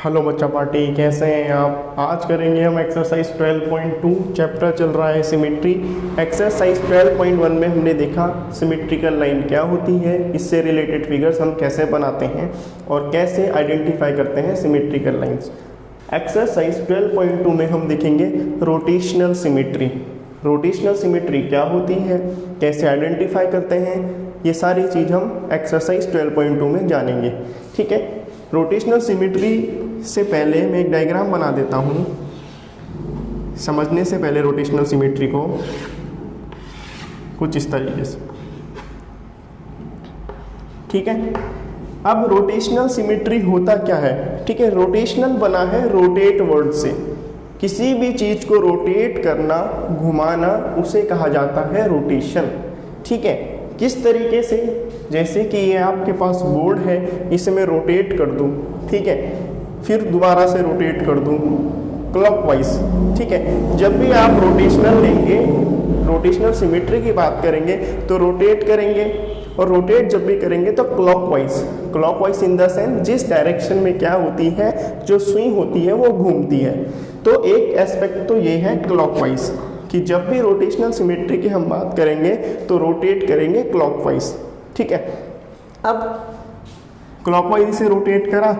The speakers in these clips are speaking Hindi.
हेलो बच्चा पार्टी, कैसे हैं आप। आज करेंगे हम एक्सरसाइज 12.2। चैप्टर चल रहा है सिमेट्री। एक्सरसाइज 12.1 में हमने देखा सिमेट्रिकल लाइन क्या होती है, इससे रिलेटेड फिगर्स हम कैसे बनाते हैं और कैसे आइडेंटिफाई करते हैं सिमेट्रिकल लाइंस। एक्सरसाइज 12.2 में हम देखेंगे रोटेशनल सिमेट्री। रोटेशनल सिमेट्री क्या होती है, कैसे आइडेंटिफाई करते हैं, ये सारी चीज़ हम एक्सरसाइज 12.2 में जानेंगे। ठीक है, रोटेशनल सिमेट्री से पहले मैं एक डायग्राम बना देता हूँ समझने से पहले रोटेशनल सिमेट्री को, कुछ इस तरीके से। ठीक है, अब रोटेशनल सिमेट्री होता क्या है। ठीक है, रोटेशनल बना है रोटेट वर्ड से। किसी भी चीज़ को रोटेट करना, घुमाना, उसे कहा जाता है रोटेशन। ठीक है, किस तरीके से, जैसे कि ये आपके पास बोर्ड है, इसे मैं रोटेट कर दूं, ठीक है, फिर दोबारा से रोटेट कर दूं क्लॉकवाइज। ठीक है, जब भी आप रोटेशनल लेंगे, रोटेशनल सिमेट्री की बात करेंगे तो रोटेट करेंगे, और रोटेट जब भी करेंगे तो clockwise. Clockwise in the sense जिस डायरेक्शन में क्या होती है, जो स्विंग होती है वो घूमती है। तो एक एस्पेक्ट तो ये है क्लॉकवाइज कि जब भी रोटेशनल सिमेट्री की हम बात करेंगे तो रोटेट करेंगे क्लॉकवाइज। ठीक है, अब क्लॉकवाइज से रोटेट करा,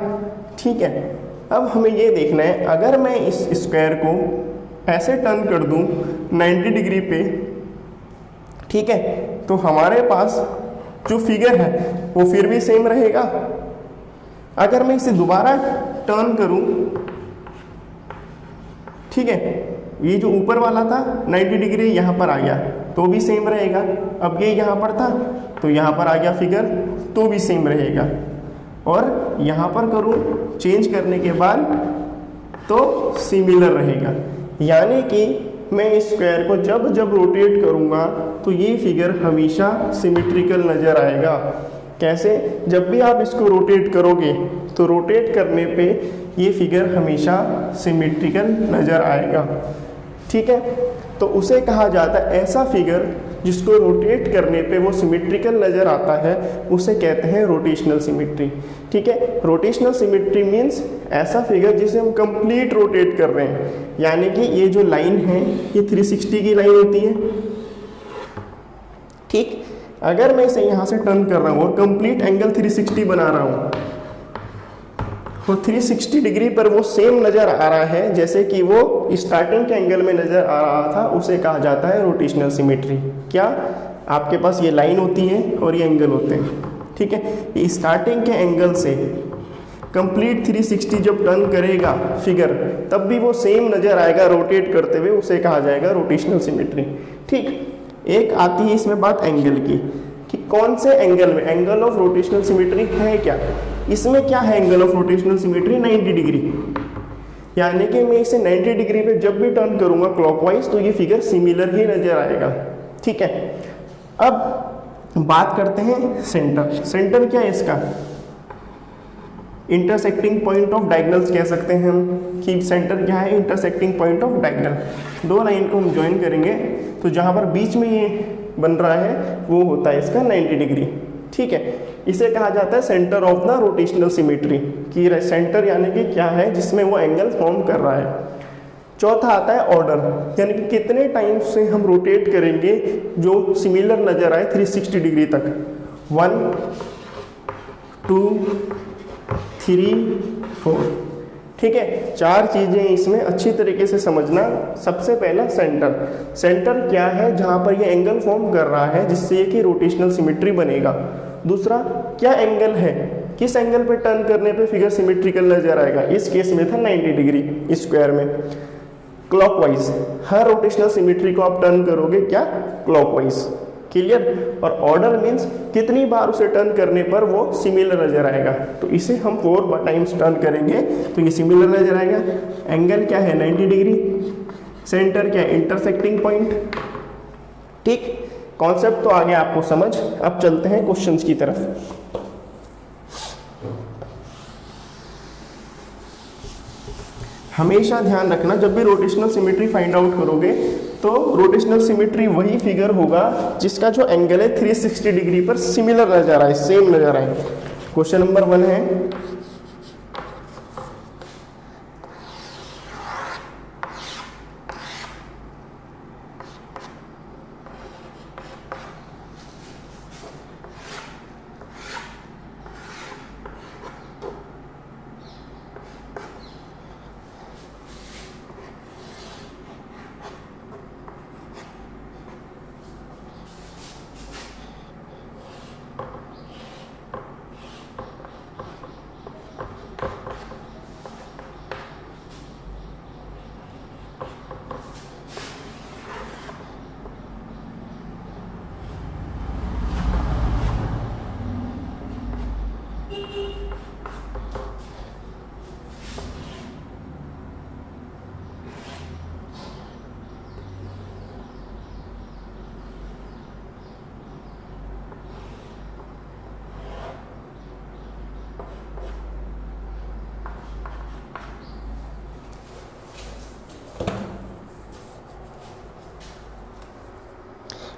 ठीक है। अब हमें ये देखना है, अगर मैं इस स्क्वायर को ऐसे टर्न कर दूं 90 डिग्री पे, ठीक है, तो हमारे पास जो फिगर है वो फिर भी सेम रहेगा। अगर मैं इसे दोबारा टर्न करूं, ठीक है, ये जो ऊपर वाला था 90 डिग्री यहाँ पर आ गया तो भी सेम रहेगा। अब ये यहाँ पर था तो यहाँ पर आ गया फिगर, तो भी सेम रहेगा। और यहाँ पर करूँ चेंज करने के बाद तो सिमिलर रहेगा। यानी कि मैं इस स्क्वायर को जब जब रोटेट करूँगा तो ये फिगर हमेशा सिमेट्रिकल नज़र आएगा। कैसे, जब भी आप इसको रोटेट करोगे तो रोटेट करने पे ये फिगर हमेशा सिमेट्रिकल नज़र आएगा। ठीक है, तो उसे कहा जाता है, ऐसा फिगर जिसको रोटेट करने पे वो सिमेट्रिकल नज़र आता है उसे कहते हैं रोटेशनल सिमेट्री। ठीक है, रोटेशनल सिमेट्री मीन्स ऐसा फिगर जिसे हम कंप्लीट रोटेट कर रहे हैं। यानी कि ये जो लाइन है ये 360 की लाइन होती है। ठीक, अगर मैं इसे यहाँ से टर्न कर रहा हूँ और कंप्लीट एंगल 360 बना रहा हूँ और 360 डिग्री पर वो सेम नज़र आ रहा है जैसे कि वो स्टार्टिंग के एंगल में नज़र आ रहा था, उसे कहा जाता है रोटेशनल सिमेट्री। क्या, आपके पास ये लाइन होती है और ये एंगल होते हैं। ठीक है, ये स्टार्टिंग के एंगल से कंप्लीट 360 जब टर्न करेगा फिगर, तब भी वो सेम नज़र आएगा रोटेट करते हुए, उसे कहा जाएगा रोटेशनल सिमेट्री। ठीक, एक आती है इसमें बात एंगल की कि कौन से एंगल में एंगल ऑफ रोटेशनल सिमेट्री है। क्या इसमें क्या है angle of rotational symmetry, 90 degree. यानी कि मैं इसे 90 डिग्री पे जब भी टर्न करूंगा क्लॉकवाइज तो ये फिगर सिमिलर ही नजर आएगा। ठीक है, अब बात करते हैं सेंटर। सेंटर क्या है इसका, इंटरसेक्टिंग पॉइंट ऑफ डायगोनल्स कह सकते हैं हम कि सेंटर क्या है, इंटरसेक्टिंग पॉइंट ऑफ डायगोनल। दो लाइन को हम ज्वाइन करेंगे तो जहाँ पर बीच में ये बन रहा है वो होता है इसका 90 डिग्री। ठीक है, इसे कहा जाता है centre of the rotational symmetry कि सेंटर यानी कि क्या है जिसमें वो एंगल फॉर्म कर रहा है। चौथा आता है ऑर्डर, यानी कि कितने टाइम से हम रोटेट करेंगे जो सिमिलर नजर आए 360 डिग्री तक। 1 2 3 4। ठीक है, चार चीज़ें इसमें अच्छी तरीके से समझना। सबसे पहला सेंटर। सेंटर क्या है, जहाँ पर ये एंगल फॉर्म कर रहा है जिससे कि रोटेशनल सिमेट्री बनेगा। दूसरा, क्या एंगल है, किस एंगल पे टर्न करने पे फिगर सिमेट्रिकल नजर आएगा। इस केस में था 90 डिग्री स्क्वायर में। क्लॉकवाइज, हर रोटेशनल सिमेट्री को आप टर्न करोगे क्या, क्लॉकवाइज। क्लियर। और ऑर्डर मीन्स कितनी बार उसे टर्न करने पर वो सिमिलर नजर आएगा। तो इसे हम 4 टाइम्स टर्न करेंगे तो ये सिमिलर नजर आएगा। एंगल क्या है, 90 डिग्री। सेंटर क्या है, इंटरसेक्टिंग पॉइंट। ठीक, कॉन्सेप्ट तो आ गया आपको समझ। अब चलते हैं क्वेश्चंस की तरफ। हमेशा ध्यान रखना, जब भी रोटेशनल सिमेट्री फाइंड आउट करोगे तो रोटेशनल सिमेट्री वही फिगर होगा जिसका जो एंगल है 360 डिग्री पर सिमिलर नजर आए, सेम नजर आए। क्वेश्चन नंबर 1 है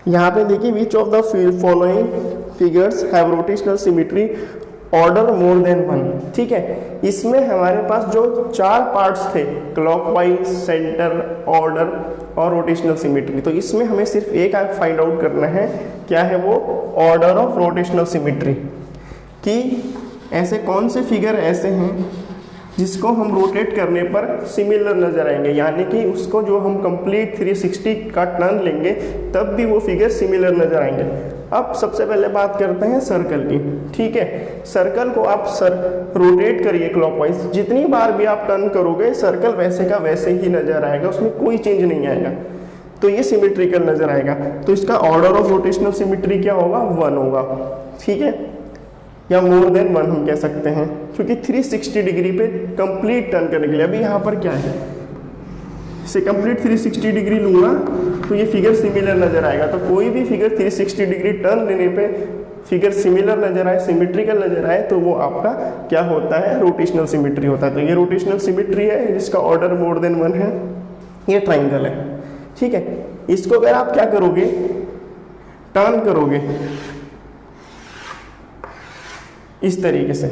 यहाँ पे देखिए which of the following figures have rotational symmetry order more than one. ठीक है, इसमें हमारे पास जो 4 पार्ट्स थे, क्लॉकवाइज, सेंटर, ऑर्डर और रोटेशनल सिमेट्री, तो इसमें हमें सिर्फ एक फाइंड आउट करना है, क्या है वो, ऑर्डर ऑफ रोटेशनल सिमेट्री, कि ऐसे कौन से फिगर ऐसे हैं जिसको हम रोटेट करने पर सिमिलर नजर आएंगे, यानी कि उसको जो हम कंप्लीट 360 का टर्न लेंगे तब भी वो फिगर सिमिलर नजर आएंगे। अब सबसे पहले बात करते हैं सर्कल की। ठीक है, सर्कल को आप रोटेट करिए क्लॉकवाइज, जितनी बार भी आप टर्न करोगे सर्कल वैसे का वैसे ही नजर आएगा, उसमें कोई चेंज नहीं आएगा, तो ये सिमेट्रिकल नजर आएगा। तो इसका ऑर्डर ऑफ रोटेशनल सिमेट्री क्या होगा, 1 होगा। ठीक है, या मोर देन 1 हम कह सकते हैं, क्योंकि 360 डिग्री पे कंप्लीट टर्न करने के लिए, अभी यहाँ पर क्या है, इसे कंप्लीट 360 डिग्री लूँगा तो ये फिगर सिमिलर नजर आएगा। तो कोई भी फिगर 360 डिग्री टर्न लेने पे फिगर सिमिलर नजर आए, सिमेट्रिकल नजर आए, तो वो आपका क्या होता है, रोटेशनल सिमेट्री होता है। तो ये रोटेशनल सिमेट्री है जिसका ऑर्डर मोर देन 1 है, ये ट्राइंगल है। ठीक है, इसको अगर आप क्या करोगे, टर्न करोगे इस तरीके से,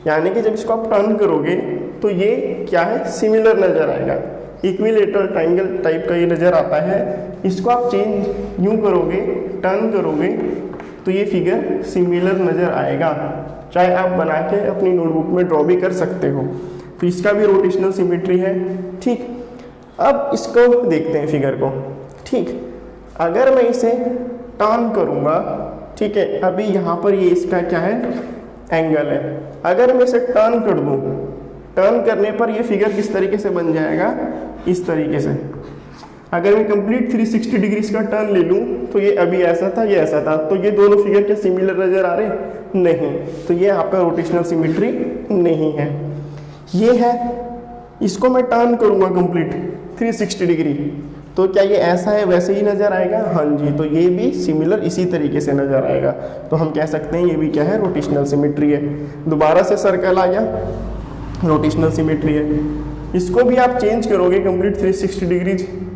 यानी कि जब इसको आप टर्न करोगे तो ये क्या है, सिमिलर नजर आएगा, इक्विलेटरल ट्राइंगल टाइप का ये नजर आता है। इसको आप चेंज यूं करोगे, टर्न करोगे तो ये फिगर सिमिलर नजर आएगा, चाहे आप बना के अपनी नोटबुक में ड्रॉ भी कर सकते हो। तो इसका भी रोटेशनल सिमेट्री है। ठीक, अब इसको देखते हैं फिगर को। ठीक, अगर मैं इसे टर्न करूंगा, ठीक है, अभी यहाँ पर ये इसका क्या है, एंगल है, अगर मैं इसे टर्न कर दूं, टर्न करने पर ये फिगर किस तरीके से बन जाएगा, इस तरीके से। अगर मैं कंप्लीट 360 डिग्री का टर्न ले लूं तो ये अभी ऐसा था, ये ऐसा था, तो ये दोनों फिगर क्या सिमिलर नजर आ रहे, नहीं, तो ये आपका रोटेशनल सिमेट्री नहीं है। ये है, इसको मैं टर्न करूंगा कंप्लीट 360 डिग्री, तो क्या ये ऐसा है वैसे ही नजर आएगा, हाँ जी, तो ये भी सिमिलर इसी तरीके से नजर आएगा। तो हम कह सकते हैं ये भी क्या है, रोटेशनल सिमेट्री है। दोबारा से सर्कल आ गया, रोटेशनल सिमेट्री है। इसको भी आप चेंज करोगे, कंप्लीट 360 डिग्री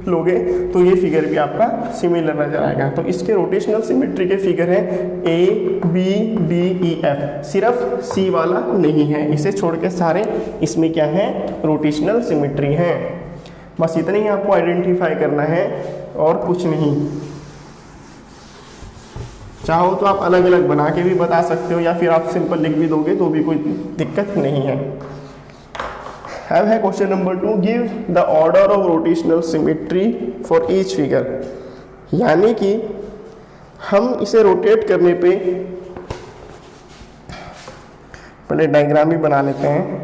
लोगे तो ये फिगर भी आपका सिमिलर नजर आएगा। तो इसके रोटेशनल सिमेट्री के फिगर है A, B, D, E, F, सिर्फ C वाला नहीं है, इसे छोड़ के सारे इसमें क्या है, रोटेशनल सिमेट्री है। बस इतना ही आपको आइडेंटिफाई करना है और कुछ नहीं। चाहो तो आप अलग अलग बना के भी बता सकते हो, या फिर आप सिंपल लिख भी दोगे तो भी कोई दिक्कत नहीं है। अब है question number 2, give the order of rotational symmetry for each figure, यानी कि हम इसे रोटेट करने पे पहले डायग्राम भी बना लेते हैं।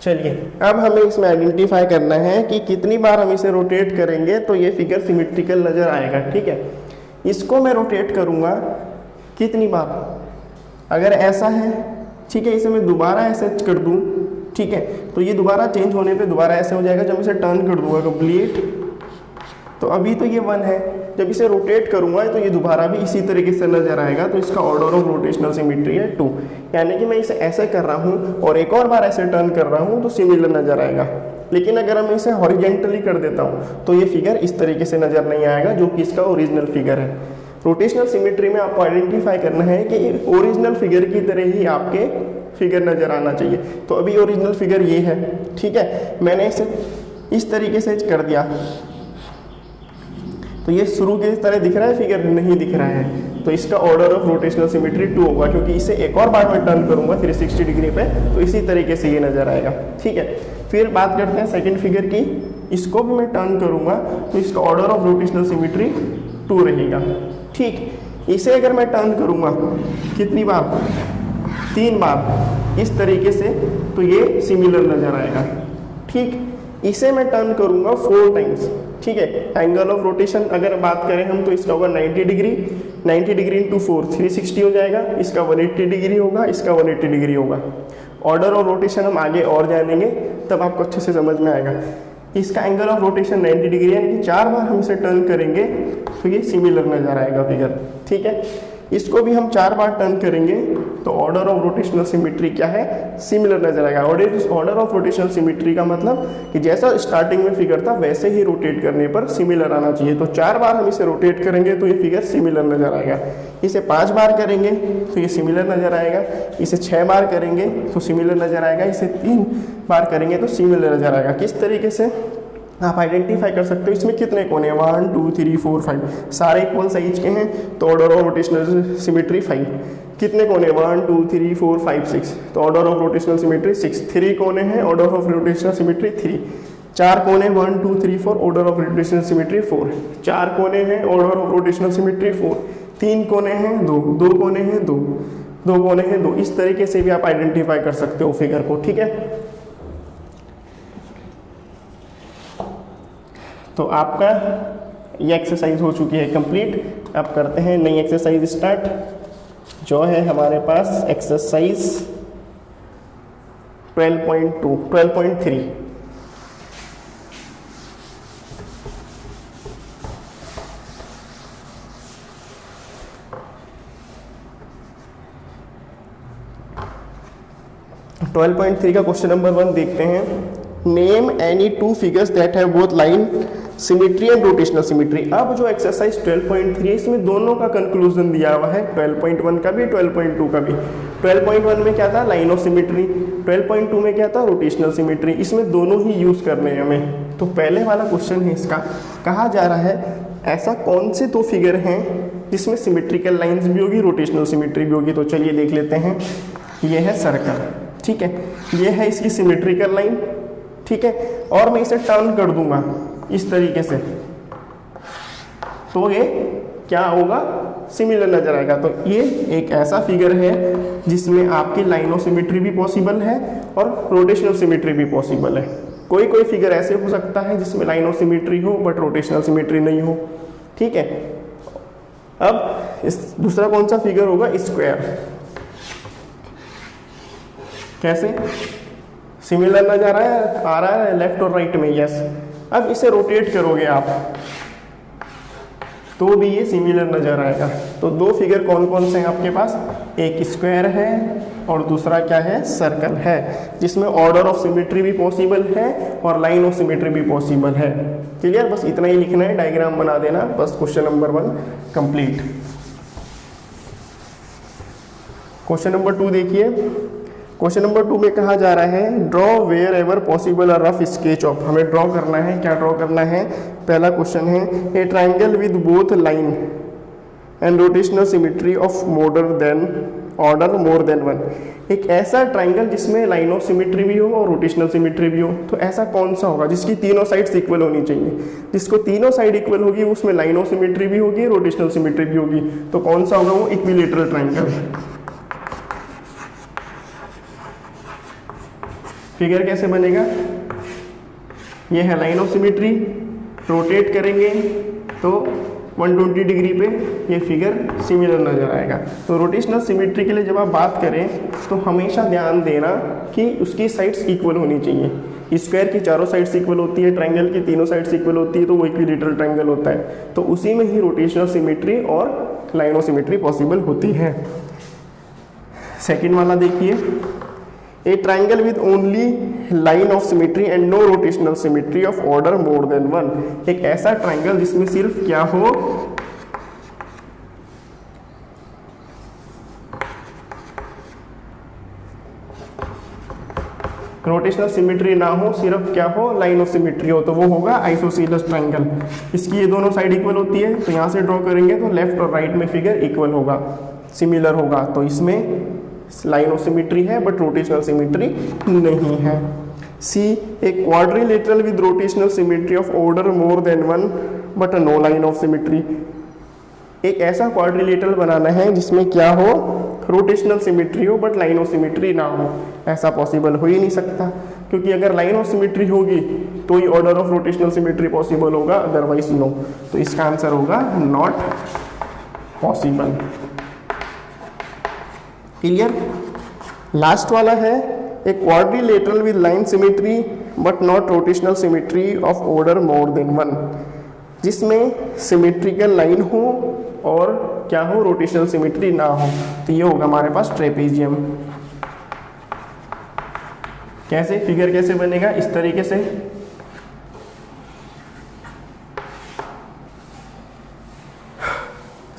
चलिए अब हमें इसमें आइडेंटिफाई करना है कि कितनी बार हम इसे रोटेट करेंगे तो ये फिगर सिमेट्रिकल नज़र आएगा। ठीक है, इसको मैं रोटेट करूँगा कितनी बार, अगर ऐसा है, ठीक है, इसे मैं दोबारा ऐसे कर दूँ, ठीक है, तो ये दोबारा चेंज होने पे दोबारा ऐसे हो जाएगा। जब इसे टर्न कर दूंगा कंप्लीट, तो अभी तो ये 1 है, जब इसे रोटेट करूंगा तो ये दोबारा भी इसी तरीके से नजर आएगा। तो इसका ऑर्डर ऑफ रोटेशनल सिमेट्री है 2, यानी कि मैं इसे ऐसे कर रहा हूँ और एक और बार ऐसे टर्न कर रहा हूँ तो सिमिलर नजर आएगा। लेकिन अगर हम इसे हॉरिजेंटली कर देता हूँ तो ये फिगर इस तरीके से नजर नहीं आएगा, जो कि इसका ओरिजिनल फिगर है। रोटेशनल सिमेट्री में आपको आइडेंटिफाई करना है कि ओरिजिनल फिगर की तरह ही आपके फिगर नज़र आना चाहिए। तो अभी ओरिजिनल फिगर ये है, ठीक है, मैंने इसे इस तरीके से कर दिया तो ये शुरू के इस तरह दिख रहा है, फिगर नहीं दिख रहा है, तो इसका ऑर्डर ऑफ रोटेशनल सिमेट्री 2 होगा, क्योंकि इसे एक और बार मैं टर्न करूंगा 360 डिग्री पे तो इसी तरीके से ये नज़र आएगा। ठीक है, फिर बात करते हैं सेकेंड फिगर की, इसको भी मैं टर्न करूंगा तो इसका ऑर्डर ऑफ रोटेशनल सिमेट्री 2 रहेगा। ठीक, इसे अगर मैं टर्न करूंगा कितनी बार, 3 बार इस तरीके से, तो ये सिमिलर नज़र आएगा। ठीक, इसे मैं टर्न करूंगा 4 टाइम्स। ठीक है, एंगल ऑफ रोटेशन अगर बात करें हम तो इसका होगा 90 डिग्री, 90 डिग्री इंटू 4 360 हो जाएगा, इसका 180 डिग्री होगा, इसका 180 डिग्री होगा। ऑर्डर ऑफ रोटेशन हम आगे और जानेंगे तब आपको अच्छे से समझ में आएगा। इसका एंगल ऑफ रोटेशन 90 डिग्री, यानी कि 4 बार हम इसे टर्न करेंगे तो ये सिमिलर नज़र आएगा फिगर। ठीक है, इसको भी हम 4 बार टर्न करेंगे तो ऑर्डर ऑफ रोटेशनल सिमेट्री क्या है, सिमिलर नजर आएगा। ऑर्डर ऑफ रोटेशनल सिमेट्री का मतलब कि जैसा स्टार्टिंग में फिगर था वैसे ही रोटेट करने पर सिमिलर आना चाहिए। तो 4 बार हम इसे रोटेट करेंगे तो ये फिगर सिमिलर नजर आएगा। इसे 5 बार करेंगे तो ये सिमिलर नजर आएगा, इसे 6 बार करेंगे तो सिमिलर नजर आएगा, इसे 3 बार करेंगे तो सिमिलर नजर आएगा। किस तरीके से आप आइडेंटिफाई कर सकते हो इसमें कितने कोने, 1 2 3 4 5 सारे इक्वल साइज के हैं तो ऑर्डर ऑफ रोटेशनल सिमेट्री 5। कितने कोने, 1 2 3 4 5 6, तो ऑर्डर ऑफ रोटेशनल सिमेट्री 6। 3 कोने हैं, ऑर्डर ऑफ रोटेशनल सिमेट्री 3। 4 कोने 1 2 3 4, ऑर्डर ऑफ रोटेशनल सिमेट्री 4। 4 कोने हैं, ऑर्डर ऑफ रोटेशनल सिमेट्री 4। 3 कोने हैं 2, 2 कोने हैं 2, 2 कोने हैं 2। इस तरीके से भी आप आइडेंटिफाई कर सकते हो फिगर को। ठीक है, तो आपका ये एक्सरसाइज हो चुकी है कंप्लीट। अब करते हैं नई एक्सरसाइज स्टार्ट, जो है हमारे पास एक्सरसाइज 12.3। का क्वेश्चन नंबर 1 देखते हैं। Name any 2 figures that have both line symmetry and rotational symmetry. अब जो एक्सरसाइज 12.3 है इसमें दोनों का कंक्लूजन दिया हुआ है, 12.1 का भी 12.2 का भी। 12.1 में क्या था, लाइन ऑफ सिमेट्री, 12.2 में क्या था, रोटेशनल सिमेट्री। इसमें दोनों ही यूज करने हैं हमें। तो पहले वाला क्वेश्चन है इसका, कहा जा रहा है ऐसा कौन से 2 फिगर हैं जिसमें सिमेट्रिकल लाइंस भी होगी, रोटेशनल सिमेट्री भी होगी। तो चलिए देख लेते हैं। ये है सर्कल, ठीक है, ये है इसकी सिमेट्रिकल लाइन, ठीक है, और मैं इसे टर्न कर दूंगा इस तरीके से तो ये क्या होगा, सिमिलर नजर आएगा। तो ये एक ऐसा फिगर है जिसमें आपकी लाइन ऑफ सिमेट्री भी पॉसिबल है और रोटेशनल सिमेट्री भी पॉसिबल है। कोई कोई फिगर ऐसे हो सकता है जिसमें लाइन ऑफ सिमेट्री हो बट रोटेशनल सिमेट्री नहीं हो। ठीक है, अब इस दूसरा कौन सा फिगर होगा, स्क्वायर। कैसे, सिमिलर नजर आ रहा है लेफ्ट और राइट में, यस। अब इसे रोटेट करोगे आप तो भी ये सिमिलर नजर आएगा। तो 2 फिगर कौन कौन से हैं आपके पास, एक स्क्वायर है और दूसरा क्या है, सर्कल है, जिसमें ऑर्डर ऑफ सिमेट्री भी पॉसिबल है और लाइन ऑफ सिमेट्री भी पॉसिबल है। क्लियर, बस इतना ही लिखना है, डायग्राम बना देना, बस question number 1 complete. Question number 2 देखिए। क्वेश्चन नंबर 2 में कहा जा रहा है draw wherever possible a rough sketch of. हमें ड्रॉ करना है, क्या ड्रॉ करना है, पहला क्वेश्चन है a triangle with both line and rotational symmetry of order more than 1। एक ऐसा ट्राइंगल जिसमें लाइन ऑफ सिमेट्री भी हो और रोटेशनल सिमेट्री भी हो। तो ऐसा कौन सा होगा जिसकी तीनों साइड्स इक्वल होनी चाहिए। जिसको तीनों साइड इक्वल होगी उसमें लाइन ऑफ सिमेट्री भी होगी, रोटेशनल सिमेट्री भी होगी। तो कौन सा होगा वो, इक्विलेटरल ट्राइंगल। फिगर कैसे बनेगा, ये है लाइन ऑफ सिमेट्री, रोटेट करेंगे तो 120 डिग्री पे ये फिगर सिमिलर नजर आएगा। तो रोटेशनल सिमेट्री के लिए जब आप बात करें तो हमेशा ध्यान देना कि उसकी साइड्स इक्वल होनी चाहिए। स्क्वायर की चारों साइड्स इक्वल होती है, ट्रायंगल की तीनों साइड्स इक्वल होती है, तो वो इक्विलेटरल ट्रायंगल होता है। तो उसी में ही रोटेशनल सिमेट्री और लाइन ऑफ सिमेट्री पॉसिबल होती है। सेकेंड वाला देखिए, a triangle with only line of symmetry and no rotational symmetry of order more than one. एक ऐसा ट्राइंगल जिसमें सिर्फ क्या हो, रोटेशनल सिमेट्री ना हो, सिर्फ क्या हो, लाइन ऑफ सिमेट्री हो, तो वो होगा आइसोसेलेस ट्राइंगल। इसकी ये दोनों साइड इक्वल होती है, तो यहाँ से ड्रॉ करेंगे तो लेफ्ट और राइट में फिगर इक्वल होगा, सिमिलर होगा। तो इसमें लाइन ऑफ सिमेट्री है बट रोटेशनल सिमेट्री नहीं है। C, a quadrilateral with rotational symmetry of order more than one but no line of symmetry. एक ऐसा क्वाड्रिलेटरल बनाना है जिसमें क्या हो, रोटेशनल सिमेट्री हो बट लाइन ऑफ सिमेट्री ना हो। ऐसा पॉसिबल हो ही नहीं सकता, क्योंकि अगर लाइन ऑफ सिमेट्री होगी तो ही order of rotational symmetry possible होगा, अदरवाइज नो। तो इसका आंसर होगा नॉट पॉसिबल। क्लियर। लास्ट वाला है, ए quadrilateral with line symmetry but not rotational symmetry of order more than one, जिसमें सिमेट्रिकल लाइन हो और क्या हो, रोटेशनल सिमेट्री ना हो। तो ये होगा हमारे पास ट्रेपेजियम। कैसे, फिगर कैसे बनेगा, इस तरीके से।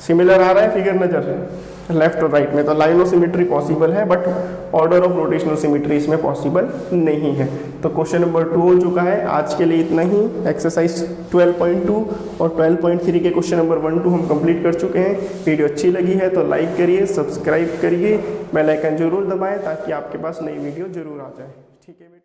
सिमिलर आ रहा है फिगर नजर लेफ्ट और राइट में, तो लाइन ऑफ सिमेट्री पॉसिबल है but order of rotational symmetry इसमें पॉसिबल नहीं है। तो क्वेश्चन नंबर 2 हो चुका है। आज के लिए इतना ही। एक्सरसाइज 12.2 और 12.3 के क्वेश्चन नंबर 1, 2 हम कंप्लीट कर चुके हैं। वीडियो अच्छी लगी है तो लाइक करिए, सब्सक्राइब करिए, बेल आइकन जरूर दबाएं ताकि आपके पास नई वीडियो जरूर आ जाए। ठीक है।